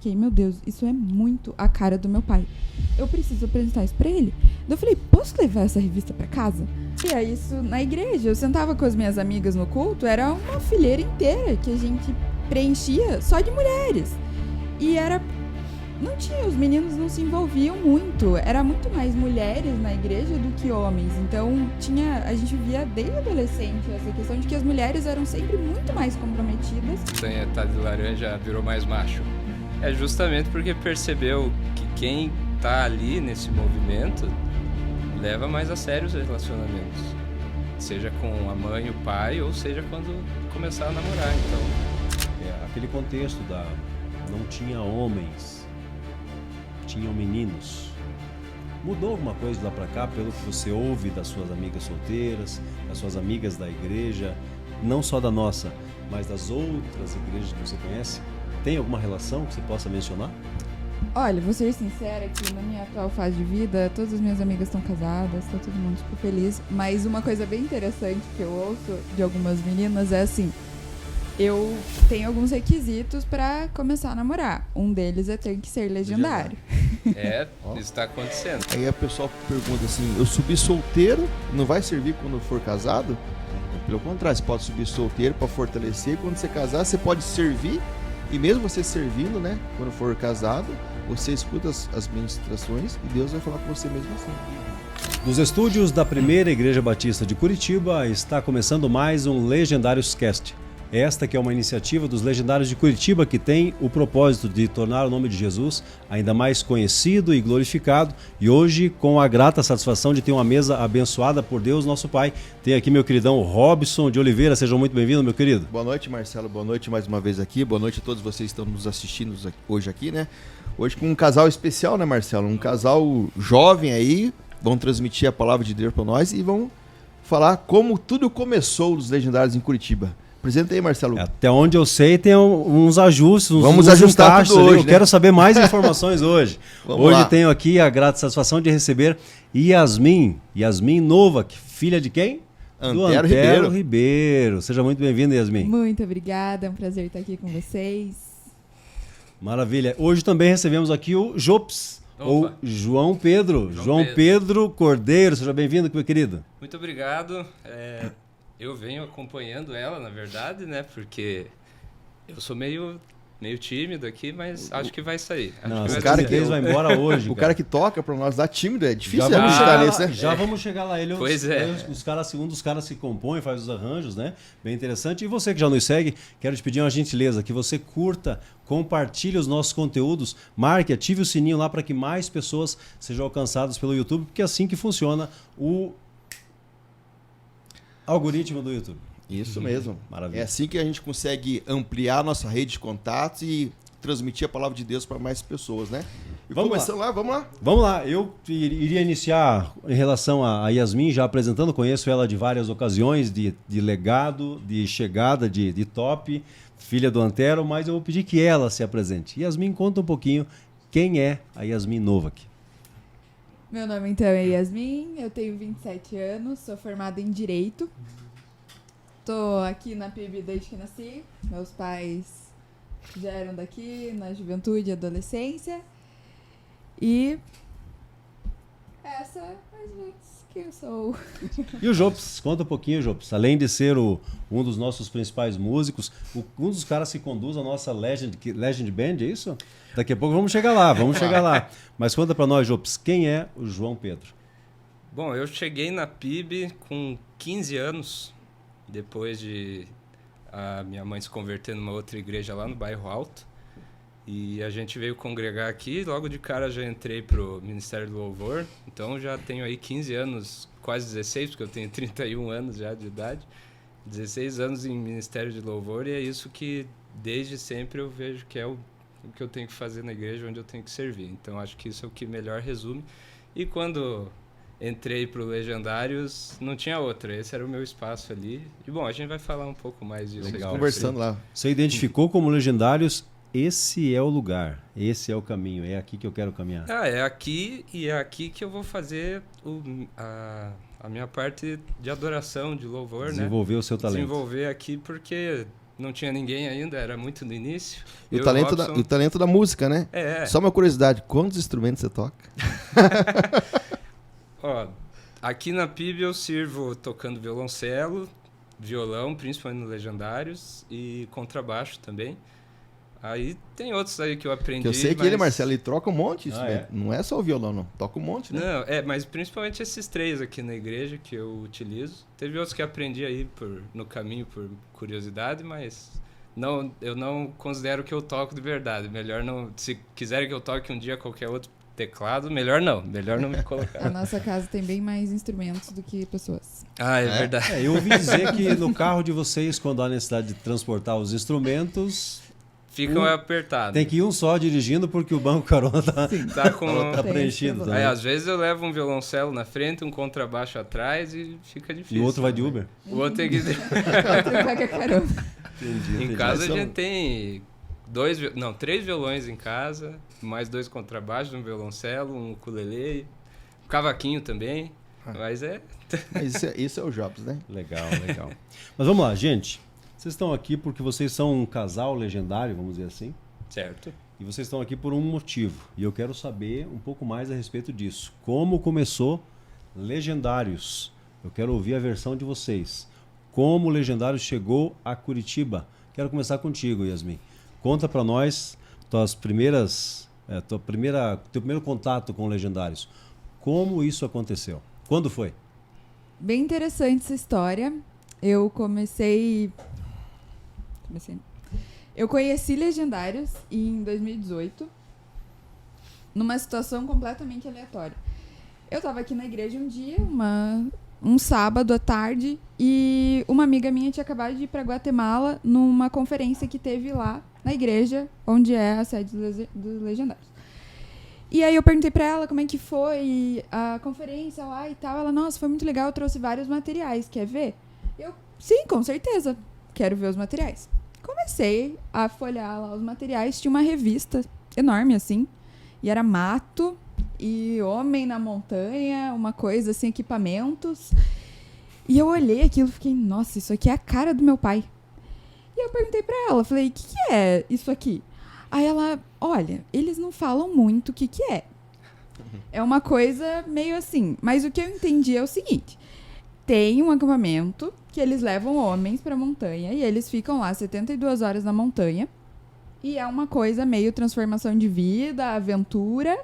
fiquei, meu Deus, isso é muito a cara do meu pai. Eu preciso apresentar isso pra ele. Daí eu falei, posso levar essa revista pra casa? E aí isso na igreja, eu sentava com as minhas amigas no culto, era uma fileira inteira que a gente preenchia só de mulheres. E era... Não tinha, os meninos não se envolviam muito. Era muito mais mulheres na igreja do que homens. Então, a gente via desde adolescente essa questão de que as mulheres eram sempre muito mais comprometidas. Sem tá de laranja virou mais macho. É justamente porque percebeu que quem tá ali nesse movimento leva mais a sério os relacionamentos. Seja com a mãe, o pai, ou seja quando começar a namorar. Então, aquele contexto não tinha homens, tinham meninos. Mudou alguma coisa lá pra cá, pelo que você ouve das suas amigas solteiras, das suas amigas da igreja, não só da nossa, mas das outras igrejas que você conhece? Tem alguma relação que você possa mencionar? Olha, vou ser sincera que na minha atual fase de vida, todas as minhas amigas estão casadas, tá todo mundo super feliz. Mas uma coisa bem interessante que eu ouço de algumas meninas é assim: eu tenho alguns requisitos pra começar a namorar. Um deles é ter que ser legendário. isso está acontecendo. Aí a pessoa pergunta assim, eu subi solteiro, não vai servir quando for casado? Pelo contrário, você pode subir solteiro para fortalecer, quando você casar você pode servir, e mesmo você servindo, né, quando for casado, você escuta as ministrações e Deus vai falar com você mesmo assim. Dos estúdios da Primeira Igreja Batista de Curitiba, está começando mais um Legendários Cast. Esta que é uma iniciativa dos Legendários de Curitiba que tem o propósito de tornar o nome de Jesus ainda mais conhecido e glorificado. E hoje, com a grata satisfação de ter uma mesa abençoada por Deus, nosso Pai, tem aqui meu queridão Robson de Oliveira. Sejam muito bem-vindos, meu querido. Boa noite, Marcelo. Boa noite mais uma vez aqui. Boa noite a todos vocês que estão nos assistindo hoje aqui, né? Hoje com um casal especial, né, Marcelo? Um casal jovem aí. Vão transmitir a palavra de Deus para nós e vão falar como tudo começou dos Legendários em Curitiba. Apresenta aí, Marcelo. Até onde eu sei tem uns ajustes, Vamos ajustar tudo hoje, eu quero saber mais informações hoje. Hoje lá. Tenho aqui a grata satisfação de receber Yasmin Novak, filha de quem? Do Antero Ribeiro. Seja muito bem-vinda, Yasmin. Muito obrigada, é um prazer estar aqui com vocês. Maravilha. Hoje também recebemos aqui o Jops, ou João Pedro. João Pedro Cordeiro. Seja bem-vindo, meu querido. Muito obrigado. Eu venho acompanhando ela, na verdade, né? Porque eu sou meio tímido aqui, mas acho que vai sair. O cara que vai embora hoje. O cara que toca pra nós dá tímido, é difícil vamos chegar nesse, né? Já vamos chegar lá. Um dos caras se compõe, faz os arranjos, né? Bem interessante. E você que já nos segue, quero te pedir uma gentileza, que você curta, compartilhe os nossos conteúdos, marque, ative o sininho lá para que mais pessoas sejam alcançadas pelo YouTube, porque é assim que funciona o algoritmo do YouTube. Isso mesmo. Maravilha. É assim que a gente consegue ampliar a nossa rede de contatos e transmitir a palavra de Deus para mais pessoas, né? E vamos lá. Vamos lá. Eu iria iniciar em relação a Yasmin, já apresentando, conheço ela de várias ocasiões, de legado, de chegada, de top, filha do Antero, mas eu vou pedir que ela se apresente. Yasmin, conta um pouquinho quem é a Yasmin Novak. Meu nome então é Yasmin, eu tenho 27 anos, sou formada em Direito. Tô aqui na PIB desde que nasci, meus pais já eram daqui na juventude e adolescência. E essa é mais ou menos quem eu sou. E o Jops, conta um pouquinho, Jops. Além de ser um dos nossos principais músicos, um dos caras que conduz a nossa Legend Band, é isso? Daqui a pouco vamos chegar lá. Mas conta pra nós, Jops, quem é o João Pedro? Bom, eu cheguei na PIB com 15 anos, depois de a minha mãe se converter numa outra igreja lá no Bairro Alto. E a gente veio congregar aqui, logo de cara já entrei pro Ministério do Louvor. Então já tenho aí 15 anos, quase 16, porque eu tenho 31 anos já de idade. 16 anos em Ministério de Louvor, e é isso que desde sempre eu vejo que é o que eu tenho que fazer na igreja, onde eu tenho que servir. Então acho que isso é o que melhor resume. E quando entrei pro Legendários, não tinha outra, esse era o meu espaço ali. E bom, a gente vai falar um pouco mais disso. Legal. Conversando lá. Você identificou como Legendários, esse é o lugar, esse é o caminho, é aqui que eu quero caminhar. É aqui, e é aqui que eu vou fazer a minha parte de adoração, de louvor, Desenvolver o seu talento. Desenvolver aqui, porque não tinha ninguém ainda, era muito no início. E Eu o talento da música, né? É. Só uma curiosidade, quantos instrumentos você toca? Ó, aqui na PIB eu sirvo tocando violoncelo, violão, principalmente no Legendários, e contrabaixo também. Aí tem outros aí que eu aprendi. Que eu sei que mas... ele, Marcelo, ele troca um monte de instrumento. É? Não é só o violão, não. Toca um monte, né? Não, mas principalmente esses 3 aqui na igreja que eu utilizo. Teve outros que aprendi aí no caminho por curiosidade, mas eu não considero que eu toco de verdade. Melhor não. Se quiserem que eu toque um dia qualquer outro teclado, melhor não me colocar. A nossa casa tem bem mais instrumentos do que pessoas. Ah, é verdade. Eu ouvi dizer que no carro de vocês, quando há necessidade de transportar os instrumentos, Ficam apertados. tem que ir um só dirigindo porque o banco carona tá Tá com... tá Tem preenchido esse também. Aí, às vezes eu levo um violoncelo na frente, um contrabaixo atrás e fica E difícil. o outro vai de Uber? O outro tem que... Você pega carona. Em casa a Mas gente tem 3 violões em casa, mais 2 contrabaixos, um violoncelo, um ukulele, um cavaquinho também. Mas Mas isso é o Jobs, né? Legal. Mas vamos lá, gente. Vocês estão aqui porque vocês são um casal legendário, vamos dizer assim. certo. E vocês estão aqui por um motivo. E eu quero saber um pouco mais a respeito disso. Como começou Legendários? Eu quero ouvir a versão de vocês. Como Legendários chegou a Curitiba? Quero começar contigo, Yasmin. Conta para nós teu primeiro contato com Legendários. Como isso aconteceu? Quando foi? Bem interessante essa história. Eu conheci Legendários em 2018, numa situação completamente aleatória. Eu estava aqui na igreja um dia, um sábado à tarde, e uma amiga minha tinha acabado de ir para Guatemala numa conferência que teve lá na igreja, onde é a sede dos Legendários. E aí eu perguntei pra ela como é que foi a conferência lá e tal. Ela, nossa, foi muito legal, eu trouxe vários materiais, quer ver? Eu, sim, com certeza, quero ver os materiais. Comecei a folhear lá os materiais, tinha uma revista enorme assim, e era mato e homem na montanha, uma coisa assim, equipamentos. E eu olhei aquilo e fiquei, nossa, isso aqui é a cara do meu pai. E eu perguntei pra ela, falei, o que é isso aqui? Aí ela, olha, eles não falam muito o que é. É uma coisa meio assim, mas o que eu entendi é o seguinte, tem um acampamento que eles levam homens pra montanha e eles ficam lá 72 horas na montanha e é uma coisa meio transformação de vida, aventura,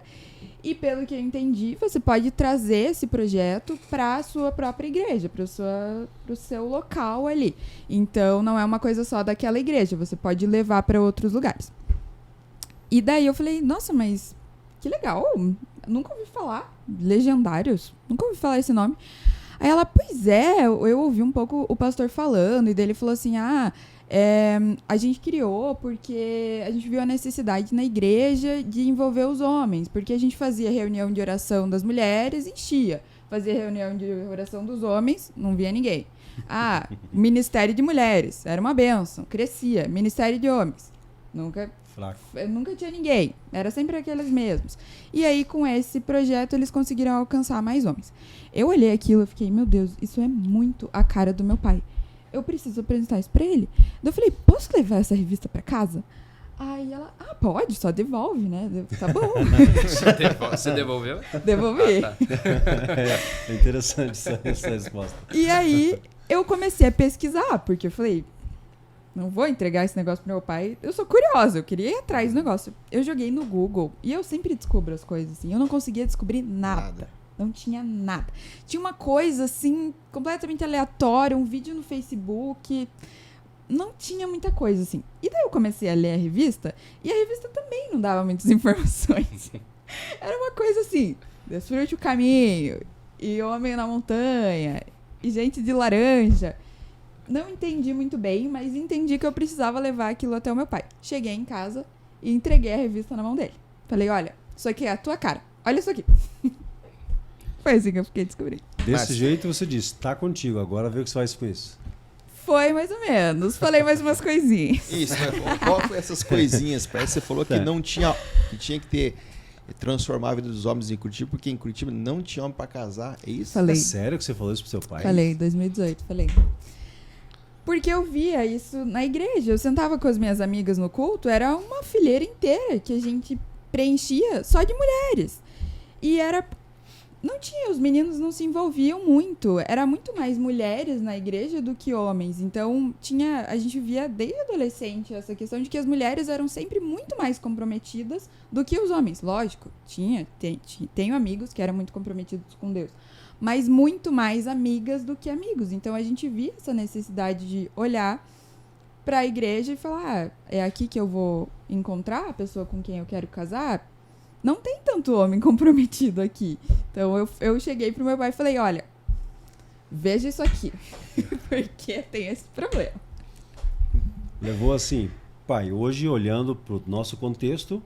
e pelo que eu entendi, você pode trazer esse projeto pra sua própria igreja, pro seu local ali. Então não é uma coisa só daquela igreja, você pode levar pra outros lugares. E daí eu falei, nossa, mas que legal, nunca ouvi falar, Legendários, nunca ouvi falar esse nome. Aí ela, pois é, eu ouvi um pouco o pastor falando, e daí ele falou assim, a gente criou porque a gente viu a necessidade na igreja de envolver os homens, porque a gente fazia reunião de oração das mulheres, enchia, fazia reunião de oração dos homens, não via ninguém. Ministério de mulheres, era uma bênção, crescia, ministério de homens, nunca tinha ninguém, era sempre aqueles mesmos. E aí, com esse projeto, eles conseguiram alcançar mais homens. Eu olhei aquilo e fiquei, meu Deus, isso é muito a cara do meu pai. Eu preciso apresentar isso pra ele. Daí eu falei, posso levar essa revista pra casa? Aí ela, pode, só devolve, né? Tá bom. Você devolveu? Devolvi. Tá. É interessante essa resposta. E aí, eu comecei a pesquisar, porque eu falei, não vou entregar esse negócio pro meu pai. Eu sou curiosa, eu queria ir atrás do negócio. Eu joguei no Google, e eu sempre descubro as coisas, assim. Eu não conseguia descobrir nada. Não tinha nada. Tinha uma coisa, assim, completamente aleatória, um vídeo no Facebook. Não tinha muita coisa, assim. E daí eu comecei a ler a revista, e a revista também não dava muitas informações. Era uma coisa assim, desfrute o caminho, e homem na montanha, e gente de laranja. Não entendi muito bem, mas entendi que eu precisava levar aquilo até o meu pai. Cheguei em casa e entreguei a revista na mão dele. Falei, olha, isso aqui é a tua cara. Olha isso aqui. Foi assim que eu fiquei descobrindo. Desse jeito você disse, tá contigo, agora vê o que você faz com isso. Foi mais ou menos. Falei mais umas coisinhas. Isso, mas qual foi essas coisinhas? Parece que você falou que não tinha, que tinha que ter transformar a vida dos homens em Curitiba, porque em Curitiba não tinha homem pra casar, é isso? Falei. É sério que você falou isso pro seu pai? Falei, 2018, falei. Porque eu via isso na igreja. Eu sentava com as minhas amigas no culto, era uma fileira inteira que a gente preenchia só de mulheres. E era... Não tinha, os meninos não se envolviam muito. Era muito mais mulheres na igreja do que homens. Então, a gente via desde adolescente essa questão de que as mulheres eram sempre muito mais comprometidas do que os homens. Lógico, tenho amigos que eram muito comprometidos com Deus, mas muito mais amigas do que amigos. Então, a gente via essa necessidade de olhar para a igreja e falar, é aqui que eu vou encontrar a pessoa com quem eu quero casar? Não tem tanto homem comprometido aqui. Então, eu cheguei pro meu pai e falei, olha, veja isso aqui, porque tem esse problema. Levou assim, pai, hoje olhando pro nosso contexto,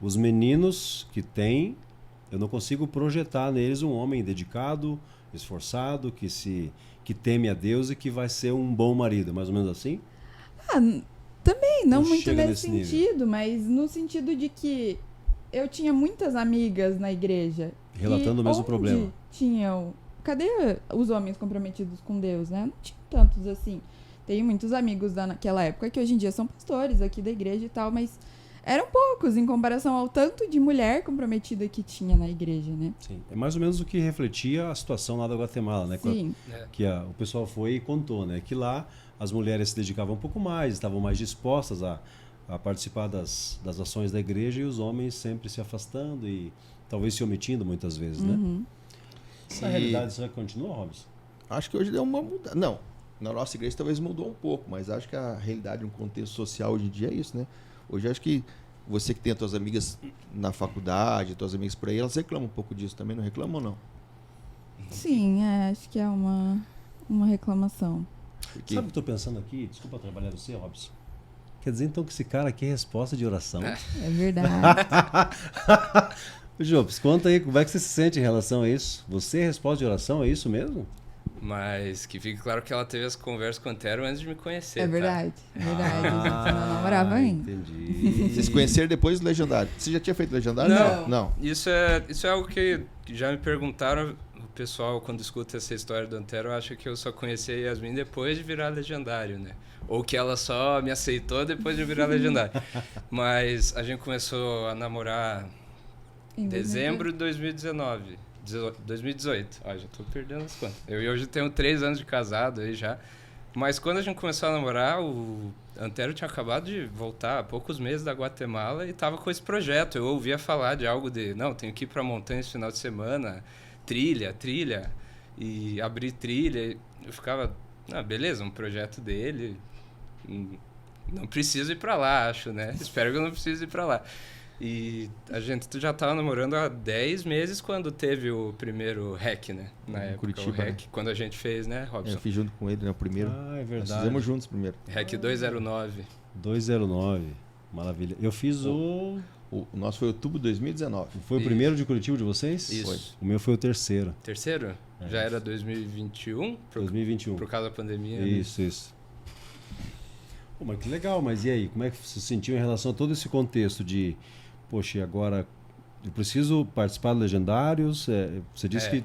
os meninos que têm, eu não consigo projetar neles um homem dedicado, esforçado, que teme a Deus e que vai ser um bom marido, mais ou menos assim? Também, não muito chega nesse nesse sentido, mas no sentido de que eu tinha muitas amigas na igreja. Relatando o mesmo onde problema. Cadê os homens comprometidos com Deus, né? Não tinha tantos assim. Tenho muitos amigos naquela época que hoje em dia são pastores aqui da igreja e tal, mas eram poucos em comparação ao tanto de mulher comprometida que tinha na igreja, né? Sim, é mais ou menos o que refletia a situação lá da Guatemala, né? Sim. Que o pessoal foi e contou, né? Que lá as mulheres se dedicavam um pouco mais, estavam mais dispostas a participar das ações da igreja e os homens sempre se afastando e talvez se omitindo muitas vezes, né? Essa realidade será que continua, Robson? Acho que hoje deu uma mudança. Não, na nossa igreja talvez mudou um pouco, mas acho que a realidade, um contexto social hoje em dia é isso, né? Hoje acho que você que tem as tuas amigas na faculdade, tuas amigas por aí, elas reclamam um pouco disso também, não reclamam ou não? Sim, acho que é uma reclamação. Porque... Sabe o que eu estou pensando aqui? Desculpa atrapalhar você, Robson. Quer dizer então que esse cara aqui é resposta de oração? É verdade. Jobs, conta aí, como é que você se sente em relação a isso? Você é resposta de oração, é isso mesmo? Mas que fique claro que ela teve essa conversa com o Antero antes de me conhecer. É verdade, é verdade. A gente não namorava ainda. Entendi. Vocês se conheceram depois do Legendário. Você já tinha feito Legendário? Não. Isso é algo que já me perguntaram. O pessoal, quando escuta essa história do Antero, acha que eu só conheci a Yasmin depois de virar Legendário, né? Ou que ela só me aceitou depois de virar Legendário. Mas a gente começou a namorar em dezembro de 2019. 2018. Ó, já tô perdendo as contas. Eu hoje tenho 3 anos de casado aí já. Mas quando a gente começou a namorar, o Antero tinha acabado de voltar há poucos meses da Guatemala e tava com esse projeto. Eu ouvia falar de algo de, não, tenho que ir pra montanha esse final de semana, trilha, e abrir trilha. Eu ficava, beleza, um projeto dele, não preciso ir pra lá, acho, né? Espero que eu não precise ir pra lá. E a gente já estava namorando há 10 meses quando teve o primeiro REC, né? Na época, Curitiba, o REC, né? Quando a gente fez, né, Robson? Eu fiz junto com ele, né? O primeiro. Ah, é verdade. Nós fizemos juntos primeiro. REC 209. 209. Maravilha. Eu fiz O nosso foi outubro de 2019. Foi o primeiro de Curitiba de vocês? Isso. Foi. O meu foi o terceiro. Terceiro? Já era 2021? 2021. Por causa da pandemia. Isso. Pô, mas que legal. Mas e aí? Como é que você se sentiu em relação a todo esse contexto de... Poxa, e agora eu preciso participar do Legendários? Você disse que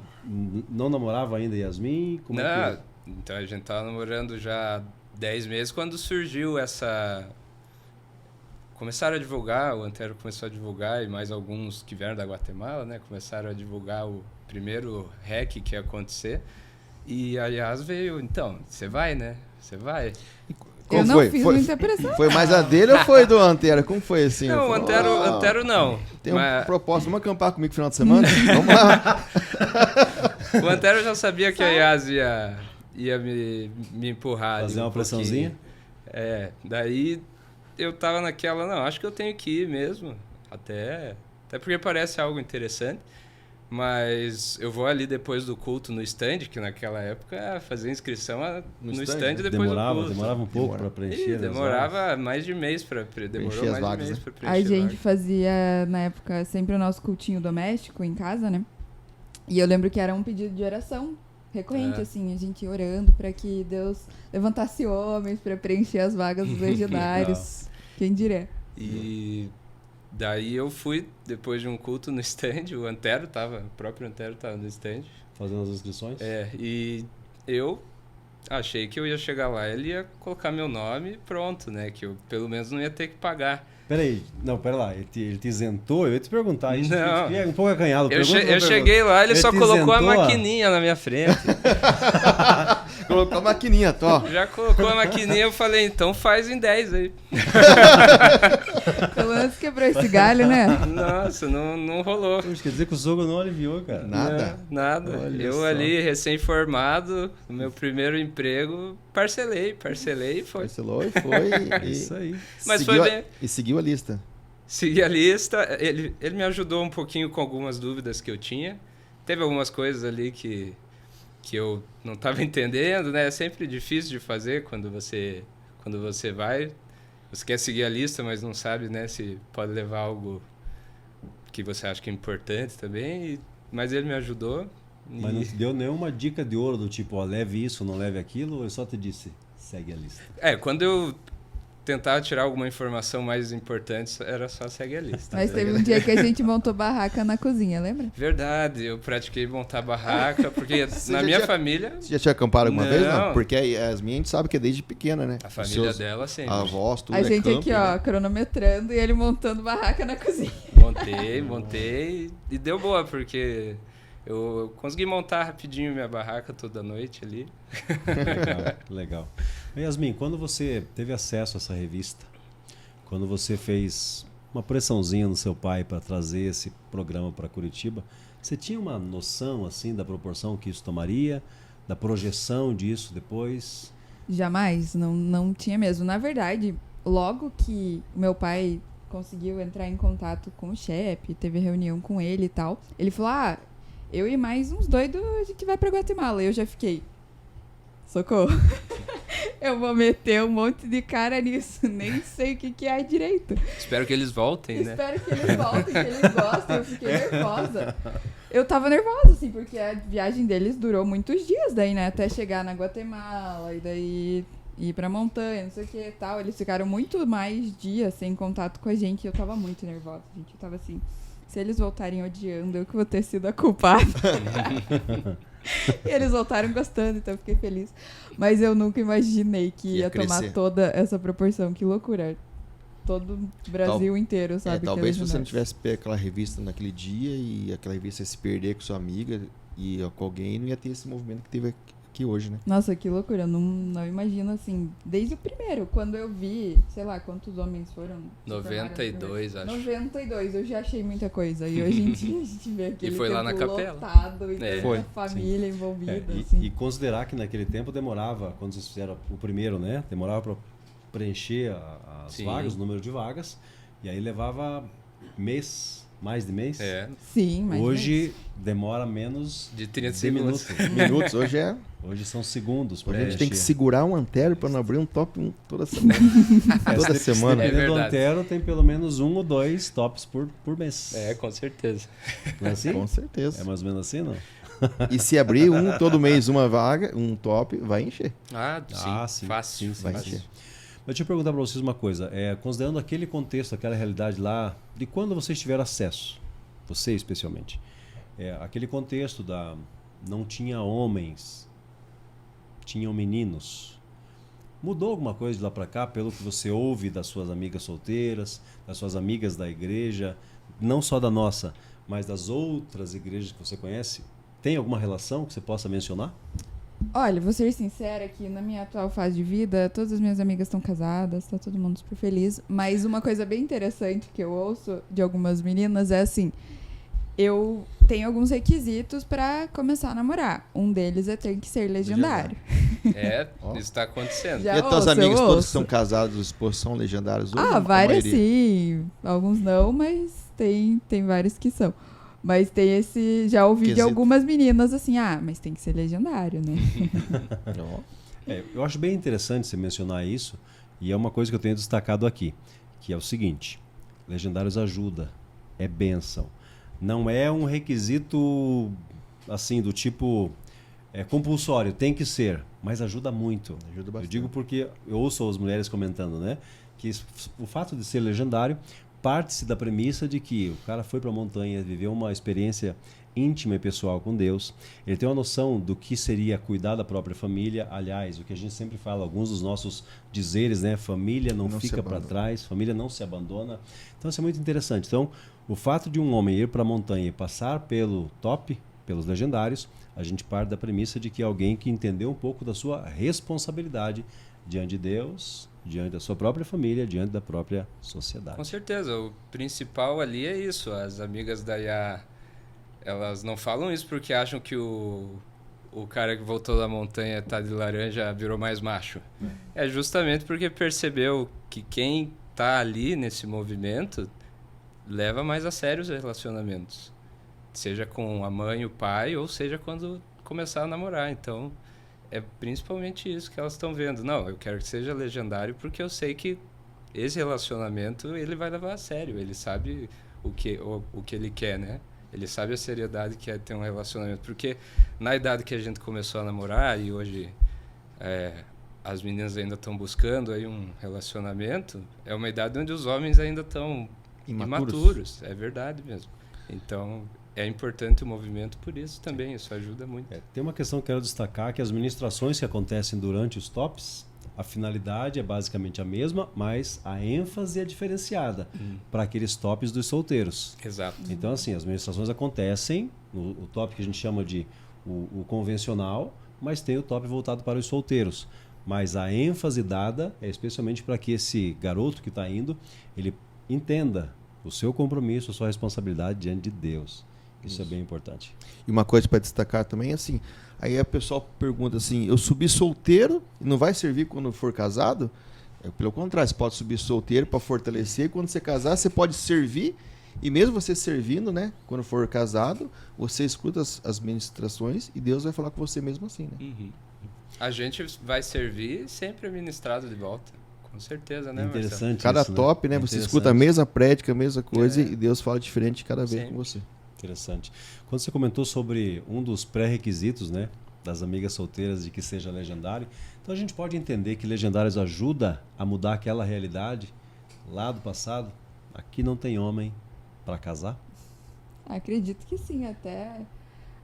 não namorava ainda Yasmin? Como é que... Então a gente tava namorando já há 10 meses quando surgiu essa... Começaram a divulgar, o Antero começou a divulgar e mais alguns que vieram da Guatemala, né? Começaram a divulgar o primeiro REC que ia acontecer. E a Yas veio, então, você vai, né? Você vai. Eu não fiz muita pressão. Foi mais a dele ou foi do Antero? Como foi assim? Não, o Antero não. Tem uma proposta, vamos acampar comigo no final de semana? Vamos lá. O Antero já sabia que a Yas ia me empurrar. Fazer uma pressãozinha? Daí eu tava naquela, não, acho que eu tenho que ir mesmo. Até porque parece algo interessante. Mas eu vou ali depois do culto no stand, que naquela época fazia inscrição no stand depois do culto. Demorava um pouco para preencher. Demorava mais de mês para preencher as vagas, né? A gente fazia, na época, sempre o nosso cultinho doméstico em casa, né? E eu lembro que era um pedido de oração recorrente, assim, a gente orando para que Deus levantasse homens para preencher as vagas dos legendários. Quem dirá. E... Daí eu fui, depois de um culto no stand, o próprio Antero estava no stand. Fazendo as inscrições? E eu Achei que eu ia chegar lá, ele ia colocar meu nome e pronto, né? Que eu pelo menos não ia ter que pagar. Peraí, não, pera lá, ele te isentou? Eu ia te perguntar isso. Não. É um pouco acanhado. Eu cheguei lá, ele só colocou a maquininha na minha frente. Colocou a maquininha, Tó. Já colocou a maquininha, eu falei, então faz em 10 aí. Pelo menos quebrou esse galho, né? Nossa, não rolou. Quer dizer que o sogro não aliviou, cara. Nada. Nada. Olha Eu só. ali, recém-formado, no meu primeiro emprego, parcelei e foi. Parcelou e foi. É isso aí. Mas seguiu foi bem. E seguiu a lista. Segui a lista, ele me ajudou um pouquinho com algumas dúvidas que eu tinha. Teve algumas coisas ali que eu não estava entendendo, né? É sempre difícil de fazer quando você vai. Você quer seguir a lista, mas não sabe, né, se pode levar algo que você acha que é importante também. Mas ele me ajudou. Mas não te deu nenhuma dica de ouro do tipo, ó, leve isso, não leve aquilo, ou ele só te disse, segue a lista? Quando eu tentar tirar alguma informação mais importante, era só seguir a lista. Mas teve um dia que a gente montou barraca na cozinha, lembra? Verdade, eu pratiquei montar barraca, porque na minha família... Você já tinha acampado alguma vez? Não. Não, porque as minhas a gente sabe que é desde pequena, né? A família dela sempre. Avós, tudo A gente campo, aqui, né? ó, cronometrando e ele montando barraca na cozinha. Montei e deu boa, porque eu consegui montar rapidinho minha barraca toda noite ali. Legal. Yasmin, quando você teve acesso a essa revista, quando você fez uma pressãozinha no seu pai para trazer esse programa para Curitiba, você tinha uma noção assim da proporção que isso tomaria, da projeção disso depois? Jamais, não tinha mesmo. Na verdade, logo que meu pai conseguiu entrar em contato com o chefe, teve reunião com ele e tal, ele falou, eu e mais uns doidos, a gente vai pra Guatemala. E eu já fiquei, socorro. Eu vou meter um monte de cara nisso. Nem sei o que é direito. Espero que eles voltem, né? Espero que eles voltem, que eles gostem. Eu fiquei nervosa. Eu tava nervosa, assim, porque a viagem deles durou muitos dias daí, né? Até chegar na Guatemala e daí ir pra montanha, não sei o que e tal. Eles ficaram muito mais dias sem contato com a gente e eu tava muito nervosa, gente. Eu tava assim, se eles voltarem odiando, eu que vou ter sido a culpada. E eles voltaram gostando, então eu fiquei feliz. Mas eu nunca imaginei que ia tomar crescer. toda essa proporção. Que loucura. Todo o Brasil inteiro, sabe? Talvez que se você não Legendários. tivesse pego aquela revista naquele dia e aquela revista ia se perder com sua amiga e com alguém, não ia ter esse movimento que teve aqui hoje, né? Nossa, que loucura. Não imagino assim. Desde o primeiro, quando eu vi, sei lá, quantos homens foram. se formaram no 92, primeiro. acho. 92, eu já achei muita coisa. E hoje em dia a gente vê aquele foi lá na templo capela. lotado e tanta Foi, família envolvida. E assim. considerar que naquele tempo demorava, quando vocês fizeram o primeiro, né? Demorava para preencher as Sim. vagas, o número de vagas, e aí levava mês, mais de mês. Sim, mas. Hoje demora menos De 30 de segundos. Minutos, hoje é. Hoje são segundos. Hoje a gente tem que preencher. segurar um antero para não abrir um top 1 toda semana. Toda Se semana. depender do verdade. Antero, tem pelo menos 1 ou 2 tops por mês. Com certeza. Não é assim? Com certeza. É mais ou menos assim, não? E se abrir todo mês uma vaga, um top, vai encher. Sim. Fácil. sim, Vai sim. encher. Mas deixa eu perguntar para vocês uma coisa. Considerando aquele contexto, aquela realidade lá, de quando vocês tiveram acesso, você especialmente, aquele contexto não tinha homens, tinham meninos. Mudou alguma coisa de lá para cá, pelo que você ouve das suas amigas solteiras, das suas amigas da igreja, não só da nossa, mas das outras igrejas que você conhece? Tem alguma relação que você possa mencionar? Olha, vou ser sincera que na minha atual fase de vida, todas as minhas amigas estão casadas, tá todo mundo super feliz. Mas uma coisa bem interessante que eu ouço de algumas meninas é assim: eu tenho alguns requisitos pra começar a namorar. Um deles é ter que ser legendário. Ó. Isso tá acontecendo. Já E as tuas ouço, eu amigas todas ouço. que são casadas, os esposos são legendários hoje? Ah, A várias maioria? sim. Alguns não, mas tem vários que são. Mas tem esse... Já ouvi de Quesito. algumas meninas assim, mas tem que ser legendário, né? Ó. Eu acho bem interessante você mencionar isso, e é uma coisa que eu tenho destacado aqui, que é o seguinte: Legendários ajuda, é bênção. Não é um requisito assim do tipo compulsório, tem que ser, mas ajuda muito. Ajuda Eu bastante. digo porque eu ouço as mulheres comentando, né, que o fato de ser legendário parte-se da premissa de que o cara foi para a montanha, viveu uma experiência íntima e pessoal com Deus, ele tem uma noção do que seria cuidar da própria família. Aliás, o que a gente sempre fala, alguns dos nossos dizeres, né? Família não fica para trás, família não se abandona. Então isso é muito interessante. Então, o fato de um homem ir para a montanha e passar pelo top, pelos legendários, a gente parte da premissa de que é alguém que entendeu um pouco da sua responsabilidade diante de Deus, diante da sua própria família, diante da própria sociedade. Com certeza, o principal ali é isso. As amigas da Yá, elas não falam isso porque acham que o cara que voltou da montanha tá de laranja virou mais macho. É justamente porque percebeu que quem tá ali nesse movimento leva mais a sério os relacionamentos. Seja com a mãe, o pai, ou seja quando começar a namorar. Então, é principalmente isso que elas estão vendo. Não, eu quero que seja legendário porque eu sei que esse relacionamento ele vai levar a sério. Ele sabe o que ele quer, né? Ele sabe a seriedade que é ter um relacionamento. Porque na idade que a gente começou a namorar, e hoje as meninas ainda estão buscando aí um relacionamento, é uma idade onde os homens ainda estão imaturos. É verdade mesmo. Então, é importante o movimento por isso também. Isso ajuda muito. Tem uma questão que eu quero destacar, que as ministrações que acontecem durante os tops, a finalidade é basicamente a mesma, mas a ênfase é diferenciada para aqueles tops dos solteiros. Exato. Então, assim, as ministrações acontecem, o top que a gente chama de o convencional, mas tem o top voltado para os solteiros. Mas a ênfase dada é especialmente para que esse garoto que está indo, ele entenda o seu compromisso, a sua responsabilidade diante de Deus. Isso é bem importante. E uma coisa para destacar também, assim, aí a pessoa pergunta assim, eu subi solteiro e não vai servir quando for casado? Pelo contrário, você pode subir solteiro para fortalecer, e quando você casar, você pode servir, e mesmo você servindo, né, quando for casado, você escuta as ministrações e Deus vai falar com você mesmo assim, né? Uhum. A gente vai servir sempre ministrado de volta. Com certeza, né, Marcelo? Interessante. Cada isso, top, né? Você escuta a mesma prédica, a mesma coisa, e Deus fala diferente cada vez com você. Interessante. Quando você comentou sobre um dos pré-requisitos, né, das amigas solteiras de que seja legendário, então a gente pode entender que legendários ajuda a mudar aquela realidade lá do passado. Aqui não tem homem para casar? Acredito que sim, até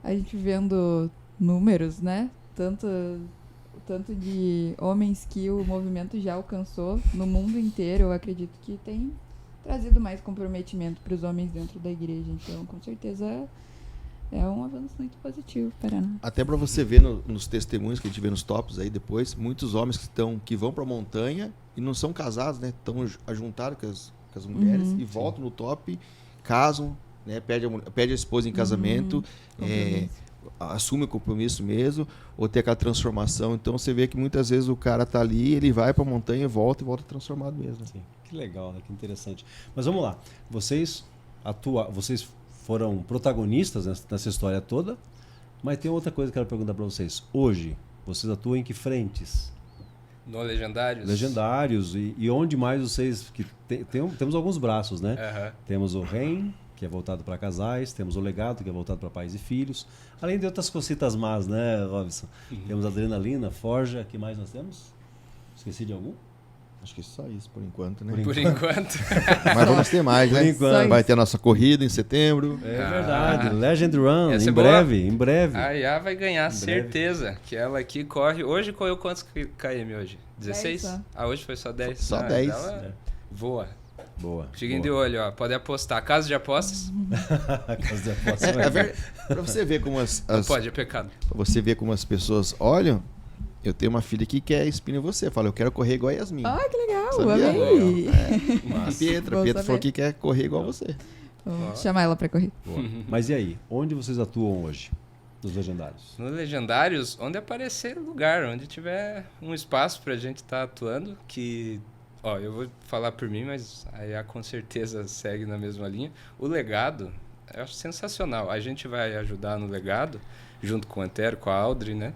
a gente vendo números, né? Tanto de homens que o movimento já alcançou no mundo inteiro, eu acredito que tem trazido mais comprometimento para os homens dentro da igreja. Então, com certeza, é um avanço muito positivo para nós. Até para você ver nos testemunhos que a gente vê nos tops aí depois, muitos homens que vão para a montanha e não são casados, né? Estão ajuntados com as mulheres e voltam no top, casam, né? Pede a esposa em casamento, assume o compromisso mesmo, ou tem aquela transformação. Então você vê que muitas vezes o cara tá ali, ele vai para a montanha e volta transformado mesmo. Sim. Que legal, né? Que interessante. Mas vamos lá. Vocês foram protagonistas nessa história toda, mas tem outra coisa que eu quero perguntar para vocês. Hoje, vocês atuam em que frentes? No Legendários? Legendários. E onde mais vocês... Temos alguns braços, né? Uhum. Temos o REM, que é voltado para casais. Temos o Legado, que é voltado para pais e filhos. Além de outras cositas más, né, Robson? Temos Adrenalina, Forja. O que mais nós temos? Esqueci de algum? Acho que é só isso por enquanto, né? Por enquanto. Mas vamos ter mais, né? Vai ter a nossa corrida em setembro. É verdade. Legend Run, em breve. A Yá vai ganhar, certeza. Que ela aqui corre... Hoje correu quantos km hoje? 16? 10 só. Hoje foi só 10? Só 10. Ela voa. Boa. Fiquem de olho, ó. Pode apostar. Casa de apostas? Casa de apostas. Pra você ver como Não pode, é pecado. Pra você ver como as pessoas olham. Eu tenho uma filha que quer espinho em você. Fala, eu quero correr igual a Yasmin. Ah, que legal, Sabia? amei. A Pietra falou que quer correr igual a você. Vou chamar ela pra correr. Mas e aí? Onde vocês atuam hoje? Nos Legendários? Nos Legendários, onde aparecer lugar, onde tiver um espaço pra gente estar atuando, que... Ó, eu vou falar por mim, mas a Yá com certeza segue na mesma linha. O Legado, eu acho sensacional. A gente vai ajudar no Legado, junto com o Antero, com a Audrey, né?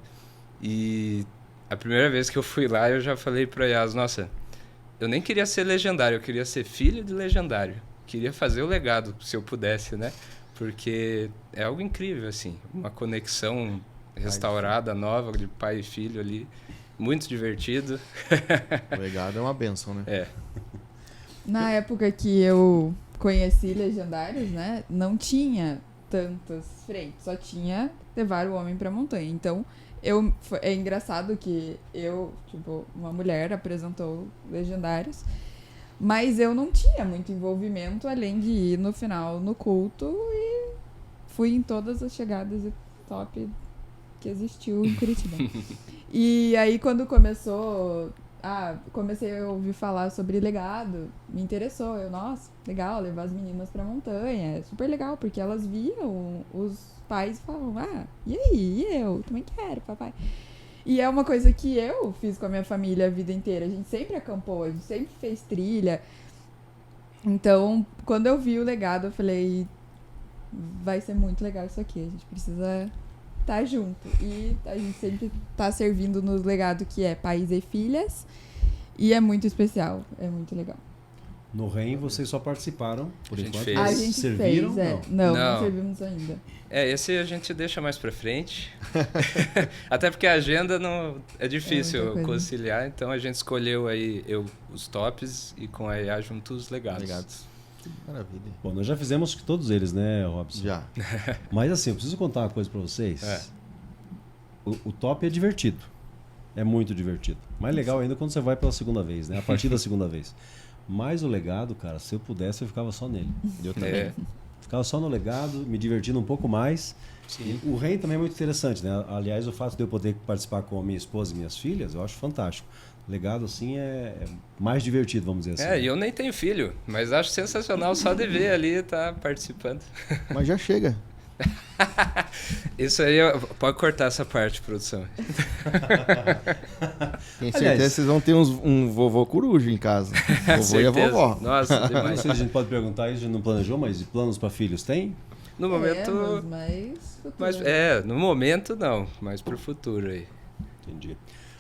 E a primeira vez que eu fui lá, eu já falei pra Yas, nossa, eu nem queria ser legendário, eu queria ser filho de legendário. Queria fazer o legado, se eu pudesse, né? Porque é algo incrível, assim. Uma conexão restaurada, nova, de pai e filho ali. Muito divertido. O legado é uma bênção, né? É. Na época que eu conheci Legendários, né, não tinha tantas frentes, só tinha levar o homem pra montanha. Então, é engraçado que uma mulher apresentou Legendários, mas eu não tinha muito envolvimento, além de ir no final no culto e fui em todas as chegadas e top que existiu em Curitiba. E aí, quando comecei a ouvir falar sobre legado, me interessou. Nossa, legal, levar as meninas pra montanha. É super legal, porque elas viam os pais e falavam, e aí? E eu? Também quero, papai. E é uma coisa que eu fiz com a minha família a vida inteira. A gente sempre acampou, a gente sempre fez trilha. Então, quando eu vi o legado, eu falei, vai ser muito legal isso aqui. A gente precisa estar junto. E a gente sempre tá servindo no legado que é Pais e Filhas. E é muito especial, é muito legal. No REM vocês só participaram, por A gente enquanto. fez. A gente Serviram? fez, não servimos ainda. Esse a gente deixa mais pra frente. Até porque a agenda não é difícil conciliar, então a gente escolheu aí os tops e com a IA junto os legados. Maravilha. Bom, nós já fizemos todos eles, né, Robson? Já. Mas assim, eu preciso contar uma coisa pra vocês. O top é divertido. É muito divertido. Mais legal ainda quando você vai pela segunda vez, né? A partir da segunda vez. Mas o legado, cara, se eu pudesse, eu ficava só nele. Eu também. Ficava só no legado, me divertindo um pouco mais. Sim. O REM também é muito interessante, né? Aliás, o fato de eu poder participar com a minha esposa e minhas filhas, eu acho fantástico. Legado, assim, é mais divertido, vamos dizer assim. E eu nem tenho filho, mas acho sensacional só de ver ali estar participando. Mas já chega. Isso aí, pode cortar essa parte, produção. Tenho certeza que vocês vão ter um vovô coruja em casa. Vovô e a vovó. Nossa, Eu não demais. sei se a gente pode perguntar isso, a gente não planejou, mas planos para filhos tem? No momento... no momento não, mas pro futuro aí. Entendi.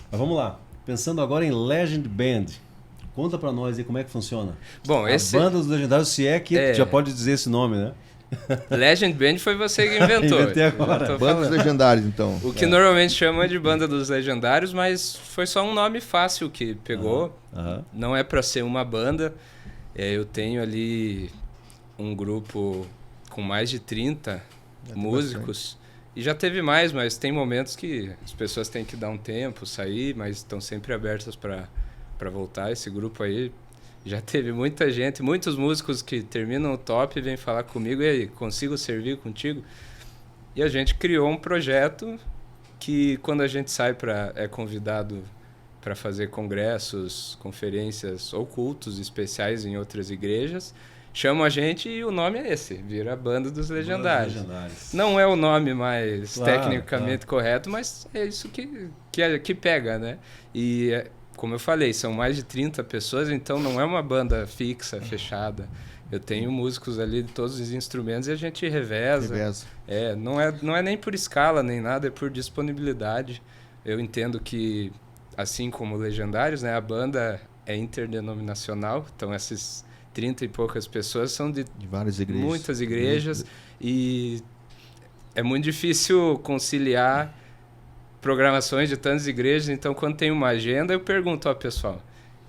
Mas vamos lá. Pensando agora em Legend Band. Conta pra nós aí como é que funciona. Bom, a banda dos Legendários, se é que já pode dizer esse nome, né? Legend Band foi você que inventou. Inventei agora. Banda dos Legendários, então. O que normalmente chama de Banda dos Legendários, mas foi só um nome fácil que pegou. Não é pra ser uma banda. Eu tenho ali um grupo com mais de 30 músicos. E já teve mais, mas tem momentos que as pessoas têm que dar um tempo, sair, mas estão sempre abertas para voltar. Esse grupo aí já teve muita gente, muitos músicos que terminam o top e vêm falar comigo, e aí, consigo servir contigo? E a gente criou um projeto que quando a gente sai é convidado para fazer congressos, conferências ou cultos especiais em outras igrejas, chamam a gente e o nome é esse, vira a Banda dos Legendários. Não é o nome mais tecnicamente correto, mas é isso que pega, né? E como eu falei, são mais de 30 pessoas, então não é uma banda fixa, fechada. Eu tenho músicos ali de todos os instrumentos e a gente reveza. Não é nem por escala nem nada, é por disponibilidade. Eu entendo que, assim como Legendários, né, a banda é interdenominacional, então essas 30 e poucas pessoas são de várias igrejas. Muitas igrejas, e é muito difícil conciliar programações de tantas igrejas. Então, quando tem uma agenda, eu pergunto ao pessoal,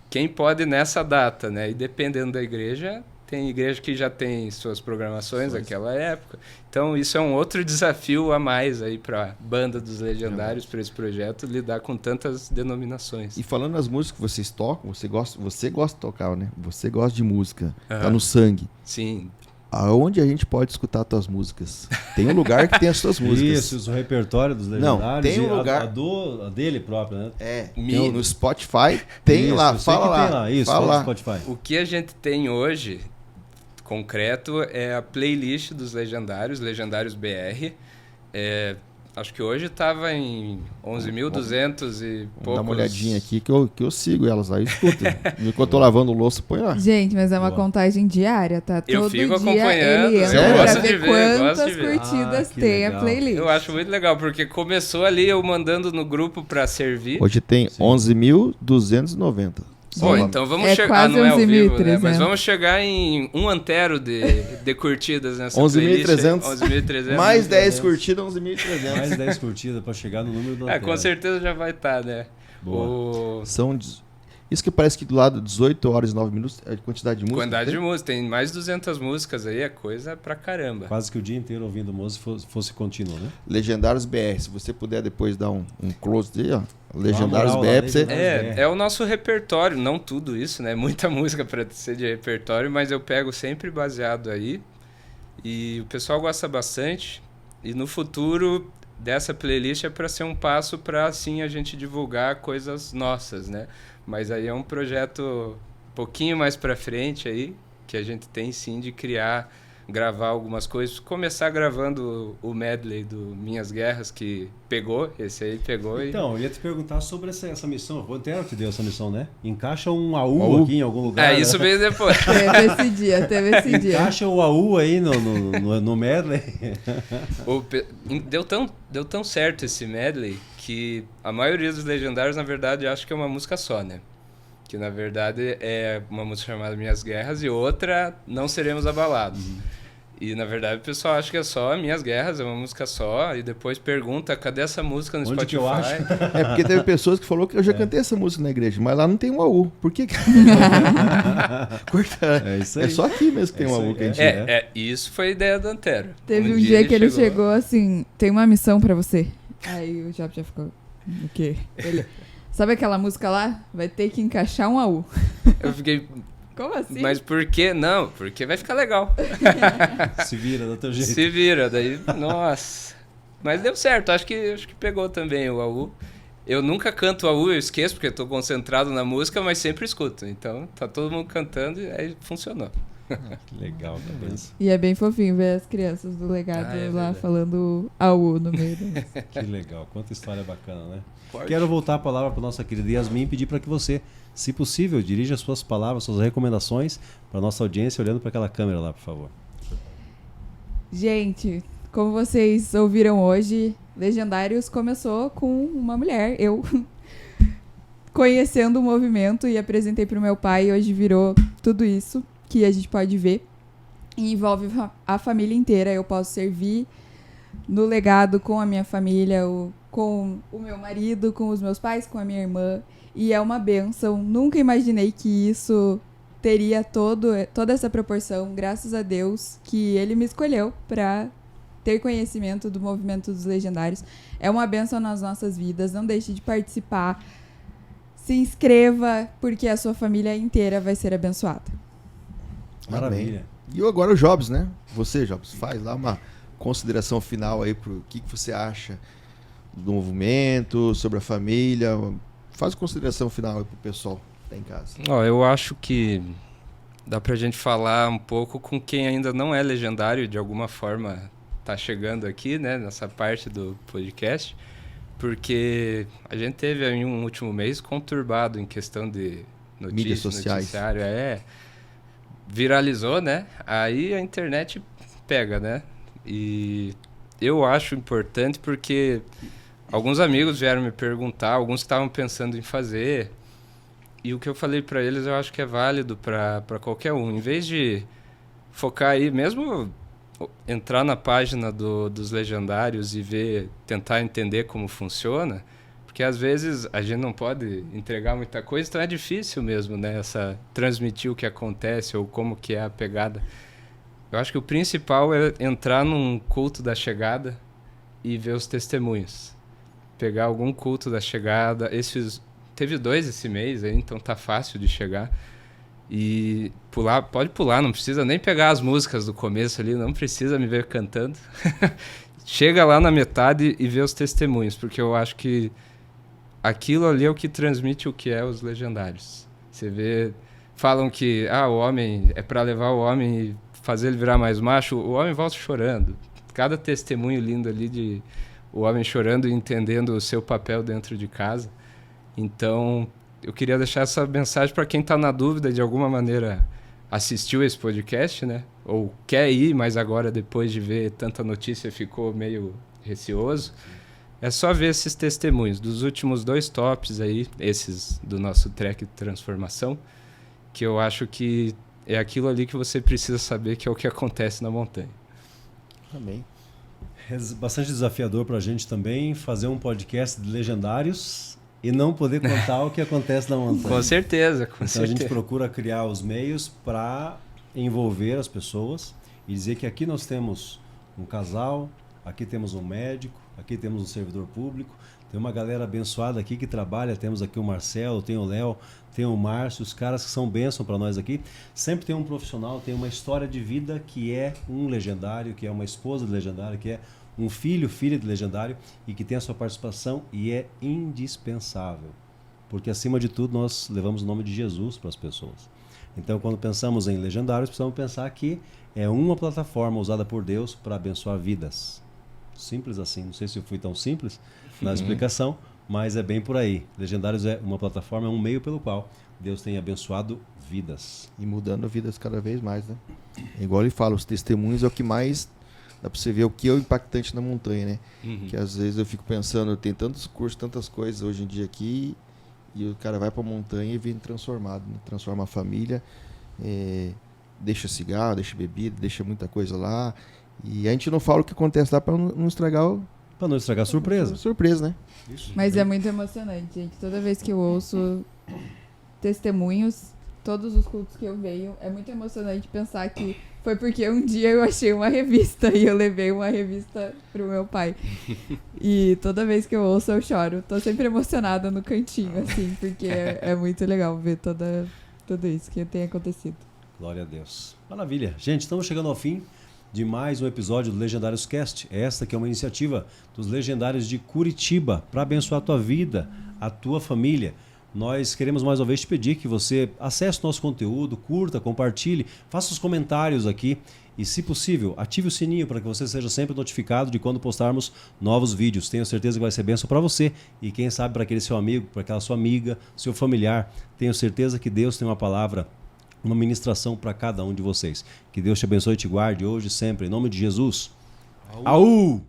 quem pode nessa data, né? E dependendo da igreja, tem igreja que já tem suas programações daquela época. Então, isso é um outro desafio a mais aí para a Banda dos Legendários, para esse projeto, lidar com tantas denominações. E falando das músicas que vocês tocam, você gosta de tocar, né? Você gosta de música, tá no sangue. Sim. Aonde a gente pode escutar as tuas músicas? Tem um lugar que tem as suas músicas. Isso, o repertório dos Legendários. Não, tem um lugar... A dele próprio, né? No Spotify tem isso, lá, fala lá. Tem lá. Isso, fala lá. Spotify. O que a gente tem hoje, concreto, é a playlist dos Legendários BR. Acho que hoje estava em 11.200 e poucos. Dá uma olhadinha aqui que eu sigo elas lá e escuto. Enquanto eu tô lavando o louço, põe lá. Gente, mas é uma contagem diária, tá? Eu Fico fico dia acompanhando. ele entra Eu pra gosto ver de ver, quantas gosto de ver. curtidas Que tem legal. a playlist. Eu acho muito legal, porque começou ali eu mandando no grupo para servir. Hoje tem 11.290. Bom, então vamos chegar. quase Não é ao vivo, né? 11.300. Mas vamos chegar em 1 antero de curtidas nessa 11.300. 11.300. Mais 10 curtidas, 11.300. Mais 10 curtidas para chegar no número do Com certeza já vai estar, né? Boa. São... Isso que parece que do lado 18 horas e 9 minutos é a quantidade de música. Quantidade de música, tem mais de 200 músicas aí, é coisa pra caramba. Quase que o dia inteiro ouvindo música fosse contínuo, né? Legendários BR, se você puder depois dar um close aí, ó. Legendários moral, BR, você... É o nosso repertório, não tudo isso, né? Muita música pra ser de repertório, mas eu pego sempre baseado aí. E o pessoal gosta bastante. E no futuro dessa playlist é pra ser um passo pra, assim, a gente divulgar coisas nossas, né? Mas aí é um projeto um pouquinho mais pra frente aí, que a gente tem sim de gravar algumas coisas. Começar gravando o medley do Minhas Guerras, que esse aí pegou. Então, eu ia te perguntar sobre essa missão. O Antero te deu essa missão, né? Encaixa um AU aqui em algum lugar. Isso né? veio depois. Teve esse dia. Encaixa o AU aí no medley. Deu tão certo esse medley que a maioria dos legendários, na verdade, acha que é uma música só, né? Que, na verdade, é uma música chamada Minhas Guerras e outra, Não Seremos Abalados. E, na verdade, o pessoal acha que é só Minhas Guerras, é uma música só, e depois pergunta, cadê essa música no Onde Spotify? que eu acho? É porque teve pessoas que falaram que eu já cantei essa música na igreja, mas lá não tem um AU. Por que? Corta. É isso aí. É só aqui mesmo que tem um AU que a gente... Isso foi a ideia do Antero. Teve um dia que ele chegou assim, tem uma missão pra você. Aí o Job já ficou, o quê? Ele, sabe aquela música lá? Vai ter que encaixar um AU. Eu fiquei... Como assim? Mas por quê? Não, porque vai ficar legal. Se vira do teu jeito. Se vira, daí, nossa. Mas deu certo, acho que pegou também o AU. Eu nunca canto o AU, eu esqueço, porque eu tô concentrado na música, mas sempre escuto. Então, tá todo mundo cantando e aí funcionou. Que legal, tá pensando. E é bem fofinho ver as crianças do legado lá verdade. falando AU no meio da música. Que legal, quanta história bacana, né? Pode. Quero voltar a palavra para nossa querida Yasmin e pedir para que você, se possível, dirija as suas palavras, suas recomendações para nossa audiência, olhando para aquela câmera lá, por favor. Gente, como vocês ouviram hoje, Legendários começou com uma mulher. Eu conhecendo o movimento e apresentei para o meu pai, e hoje virou tudo isso que a gente pode ver. E envolve a família inteira. Eu posso servir no legado com a minha família, com o meu marido, com os meus pais, com a minha irmã. E é uma bênção. Nunca imaginei que isso teria toda essa proporção. Graças a Deus que ele me escolheu para ter conhecimento do movimento dos Legendários. É uma bênção nas nossas vidas. Não deixe de participar. Se inscreva, porque a sua família inteira vai ser abençoada. Maravilha. E agora o Jobs, né? Você, Jobs, faz lá uma consideração final aí pro que você acha do movimento, sobre a família. Faz uma consideração final aí pro pessoal que tá em casa. Eu acho que dá pra gente falar um pouco com quem ainda não é legendário, de alguma forma tá chegando aqui, né, nessa parte do podcast, porque a gente teve aí um último mês conturbado em questão de Mídias sociais. noticiário, viralizou, né? Aí a internet pega, né? E eu acho importante porque alguns amigos vieram me perguntar, alguns estavam pensando em fazer, e o que eu falei para eles eu acho que é válido para qualquer um. Em vez de focar aí, mesmo entrar na página dos Legendários e tentar entender como funciona, porque às vezes a gente não pode entregar muita coisa, então é difícil mesmo, né? Transmitir o que acontece ou como que é a pegada. Eu acho que o principal é entrar num culto da chegada e ver os testemunhos. Pegar algum culto da chegada. Teve 2 esse mês, aí, então tá fácil de chegar. E pode pular, não precisa nem pegar as músicas do começo ali, não precisa me ver cantando. Chega lá na metade e vê os testemunhos, porque eu acho que aquilo ali é o que transmite o que é os Legendários. Você vê, falam que o homem é para levar o homem e fazer ele virar mais macho, o homem volta chorando. Cada testemunho lindo ali de o homem chorando e entendendo o seu papel dentro de casa. Então, eu queria deixar essa mensagem para quem está na dúvida, de alguma maneira assistiu esse podcast, né? Ou quer ir, mas agora depois de ver tanta notícia ficou meio receoso. É só ver esses testemunhos dos últimos 2 tops aí, esses do nosso track de transformação, que eu acho que é aquilo ali que você precisa saber, que é o que acontece na montanha. Amém. É bastante desafiador para a gente também fazer um podcast de Legendários e não poder contar o que acontece na montanha. Com certeza, com Então certeza. a gente procura criar os meios para envolver as pessoas e dizer que aqui nós temos um casal, aqui temos um médico, aqui temos um servidor público, tem uma galera abençoada aqui que trabalha, temos aqui o Marcelo, tem o Léo, tem o Márcio, os caras que são bênção para nós aqui. Sempre tem um profissional, tem uma história de vida que é um legendário, que é uma esposa de legendário, que é um filho, filha de legendário e que tem a sua participação e é indispensável. Porque acima de tudo nós levamos o nome de Jesus para as pessoas. Então quando pensamos em legendários, precisamos pensar que é uma plataforma usada por Deus para abençoar vidas. Simples assim, não sei se eu fui tão simples na explicação, mas é bem por aí. Legendários é uma plataforma, é um meio pelo qual Deus tem abençoado vidas. E mudando vidas cada vez mais, né? É igual ele fala, os testemunhos é o que mais dá pra você ver o que é o impactante na montanha, né? Que às vezes eu fico pensando, tem tantos cursos, tantas coisas hoje em dia aqui, e o cara vai pra montanha e vem transformado, né? Transforma a família, deixa cigarro, deixa bebida, deixa muita coisa lá, e a gente não fala o que acontece lá pra não estragar Para não estragar a surpresa. surpresa, né? Mas é muito emocionante, gente. Toda vez que eu ouço testemunhos, todos os cultos que eu venho, é muito emocionante pensar que foi porque um dia eu achei uma revista e eu levei uma revista pro meu pai. E toda vez que eu ouço, eu choro. Tô sempre emocionada no cantinho, assim, porque é muito legal ver tudo isso que tem acontecido. Glória a Deus. Maravilha. Gente, estamos chegando ao fim de mais um episódio do Legendários Cast. Esta que é uma iniciativa dos Legendários de Curitiba para abençoar a tua vida, a tua família. Nós queremos mais uma vez te pedir que você acesse o nosso conteúdo, curta, compartilhe, faça os comentários aqui e, se possível, ative o sininho para que você seja sempre notificado de quando postarmos novos vídeos. Tenho certeza que vai ser bênção para você e, quem sabe, para aquele seu amigo, para aquela sua amiga, seu familiar. Tenho certeza que Deus tem uma palavra, uma ministração para cada um de vocês. Que Deus te abençoe e te guarde hoje e sempre. Em nome de Jesus. Aú!